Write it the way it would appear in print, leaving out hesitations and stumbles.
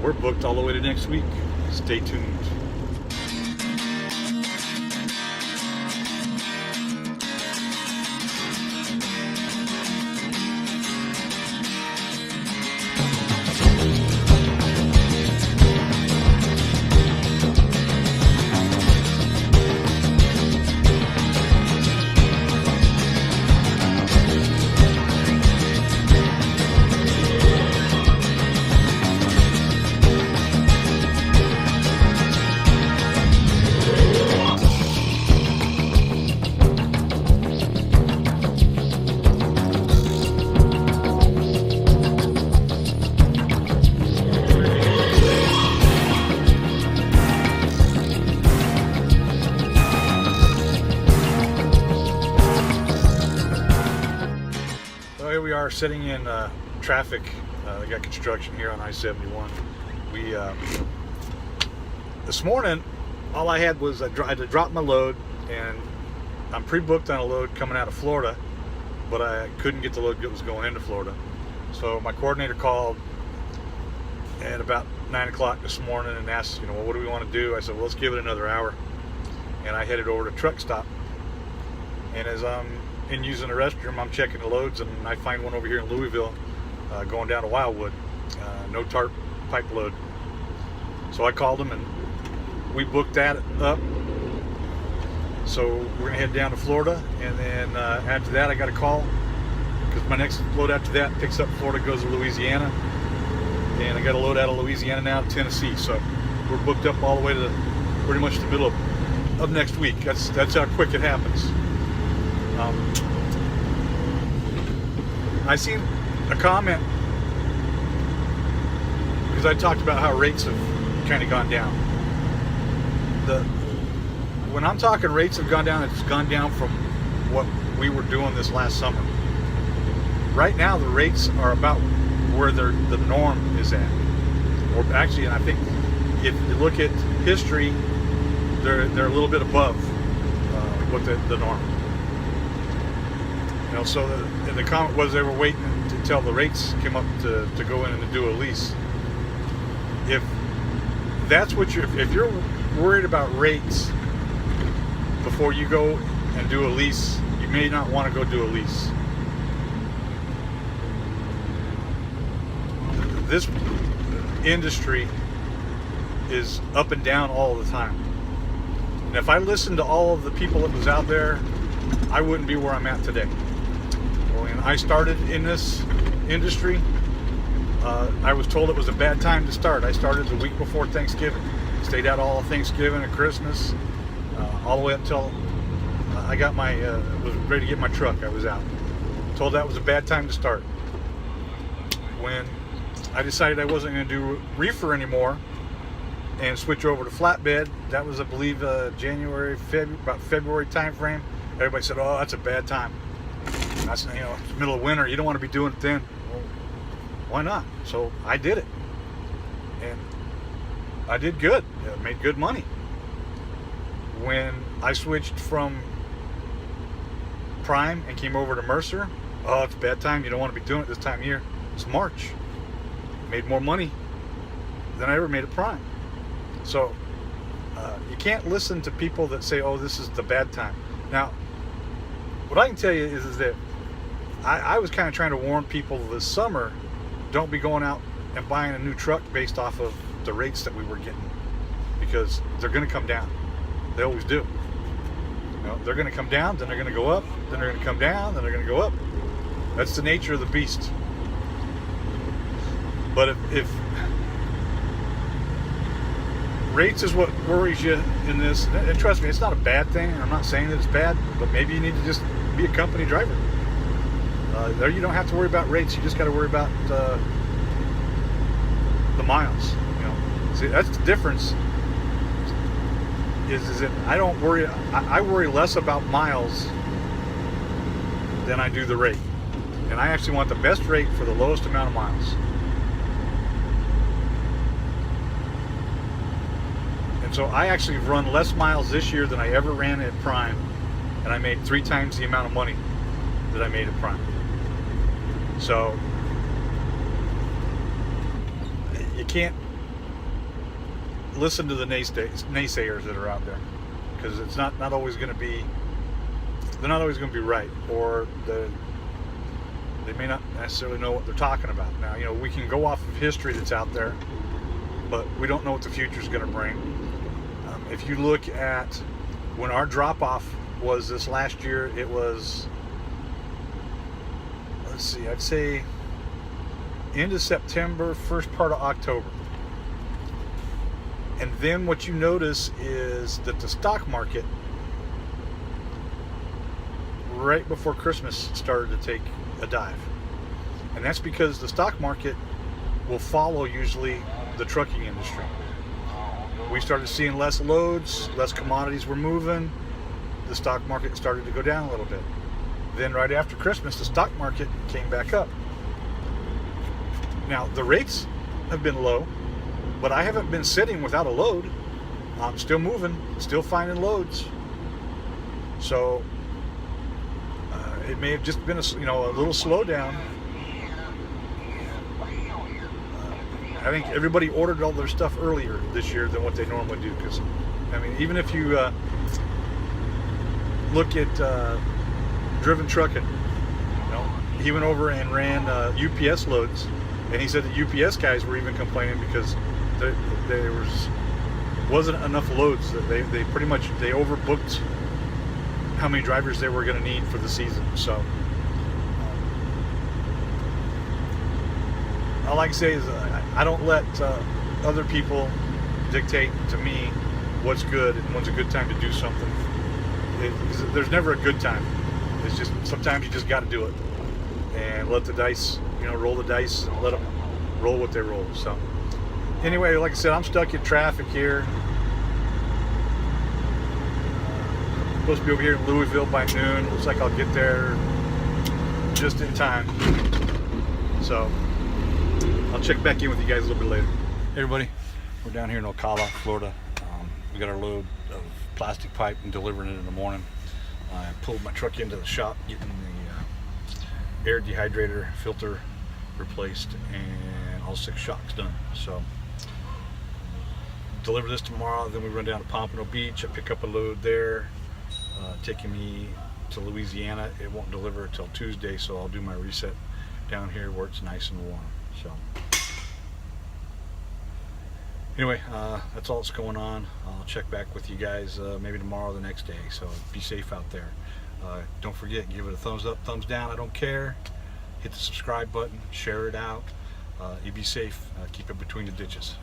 we're booked all the way to next week. Stay tuned. Here we are sitting in traffic. They got construction here on I-71. We this morning, all I had was I had to drop my load, and I'm pre-booked on a load coming out of Florida, but I couldn't get the load that was going into Florida. So my coordinator called at about 9 o'clock this morning and asked, well, what do we want to do? I said, well, let's give it another hour. And I headed over to truck stop. And as I'm in using the restroom, I'm checking the loads, and I find one over here in Louisville going down to Wildwood, no tarp pipe load. So I called them, and we booked that up. So we're gonna head down to Florida, and then after that I got a call because my next load after that picks up Florida, goes to Louisiana, and I got a load out of Louisiana now to Tennessee. So we're booked up all the way to pretty much the middle of next week. That's how quick it happens. I seen a comment because I talked about how rates have kind of gone down. When I'm talking rates have gone down, it's gone down from what we were doing this last summer. Right now, the rates are about where the norm is at. Or actually, and I think if you look at history, they're a little bit above what the norm. So the comment was they were waiting until the rates came up to go in and to do a lease. If that's what if you're worried about rates before you go and do a lease, you may not want to go do a lease. This industry is up and down all the time. And if I listened to all of the people that was out there, I wouldn't be where I'm at today. When I started in this industry, I was told it was a bad time to start. I started the week before Thanksgiving. Stayed out all of Thanksgiving and Christmas, all the way up until I got was ready to get my truck. I was out. Told that was a bad time to start. When I decided I wasn't going to do reefer anymore and switch over to flatbed, that was, I believe, January, about February time frame. Everybody said, "Oh, that's a bad time." I said, it's the middle of winter. You don't want to be doing it then. Well, why not? So I did it, and I did good. I made good money. When I switched from Prime and came over to Mercer, oh, it's a bad time. You don't want to be doing it this time of year. It's March. Made more money than I ever made at Prime. So you can't listen to people that say, "Oh, this is the bad time." Now, what I can tell you is that I was kind of trying to warn people this summer, don't be going out and buying a new truck based off of the rates that we were getting, because they're going to come down. They always do. They're going to come down, then they're going to go up, then they're going to come down, then they're going to go up. That's the nature of the beast. But if rates is what worries you in this, and trust me, it's not a bad thing. I'm not saying that it's bad, but maybe you need to just be a company driver. There you don't have to worry about rates. You just got to worry about the miles. See, that's the difference. Is that I don't worry. I worry less about miles than I do the rate, and I actually want the best rate for the lowest amount of miles. And so I actually run less miles this year than I ever ran at Prime, and I made 3 times the amount of money that I made at Prime. So you can't listen to the naysayers that are out there, because it's not always going to be. They're not always going to be right, or they may not necessarily know what they're talking about. Now, you know, we can go off of history that's out there, but we don't know what the future is going to bring. If you look at when our drop-off was this last year, it was, let's see, I'd say end of September, first part of October. And then what you notice is that the stock market right before Christmas started to take a dive. And that's because the stock market will follow usually the trucking industry. We started seeing less loads, less commodities were moving, the stock market started to go down a little bit. Then right after Christmas, the stock market came back up. Now, the rates have been low, but I haven't been sitting without a load. I'm still moving, still finding loads. So it may have just been a little slowdown. I think everybody ordered all their stuff earlier this year than what they normally do. Because, I mean, even if you look at Driven Trucking, you know, he went over and ran UPS loads, and he said the UPS guys were even complaining because there wasn't enough loads. That they pretty much overbooked how many drivers they were going to need for the season. So all I can say is I don't let other people dictate to me what's good and when's a good time to do something. There's never a good time. It's just sometimes you just got to do it and let the dice, roll the dice and let them roll what they roll. So anyway, like I said, I'm stuck in traffic here. Supposed to be over here in Louisville by noon. Looks like I'll get there just in time. So I'll check back in with you guys a little bit later. Hey everybody, we're down here in Ocala, Florida. We got our load of plastic pipe and delivering it in the morning. I pulled my truck into the shop, getting the air dehydrator filter replaced and all 6 shocks done. So deliver this tomorrow, then we run down to Pompano Beach. I pick up a load there, taking me to Louisiana. It won't deliver until Tuesday, so I'll do my reset down here where it's nice and warm. So anyway, that's all that's going on. I'll check back with you guys maybe tomorrow or the next day. So be safe out there. Don't forget, give it a thumbs up, thumbs down, I don't care. Hit the subscribe button, share it out. You be safe, keep it between the ditches.